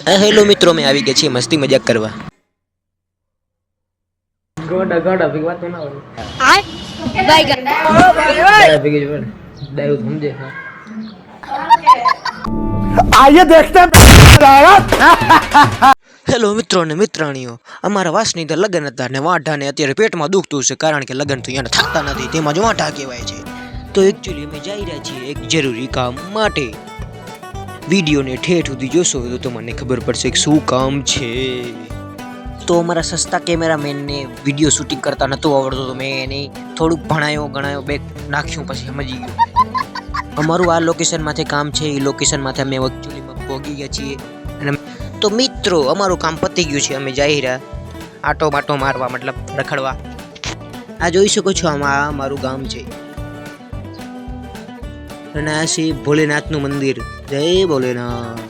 Hello મિત્રો, મેં આવી ગયા છીએ મસ્તી મજાક કરવા. ગોડા ગોડા ભી વાત ના હોય. આ ભાઈ દાડા ભેગી જોડે દારૂ સમજે. आइए देखते हैं। હેલો મિત્રો અને મિત્રાણીઓ, અમારા વાસની અંદર લગ્ન હતા ને વાંઢાને અત્યારે પેટમાં દુખતું છે, કારણ કે લગ્ન તો એને થતા નથી, તેમાં જ વાંઢા કહેવાય છે. તો એકચ્યુઅલી અમે જઈ રહ્યા છીએ એક જરૂરી કામ માટે. વિડીયોને ઠેઠ સુધી જોશો તો તમને ખબર પડશે કે શું કામ છે. તો અમારા સસ્તા કેમેરામેનને વિડીયો શૂટિંગ કરતા નહોતું આવડતું, તો મેં એને થોડુંક ભણાયો બેક નાખ્યું, પછી સમજી ગયો. અમારું આ લોકેશનમાંથી કામ છે, એ લોકેશનમાંથી અમે એકચ્યુઅલીમાં ભોગી ગયા છીએ. અને તો મિત્રો, અમારું કામ પતી ગયું છે, અમે જઈ રહ્યા આટો માટો મારવા, મતલબ રખડવા. આ જોઈ શકો છો, આમાં મારું ગામ છે અને આ છે ભોલેનાથનું મંદિર. જય ભોલેનાથ.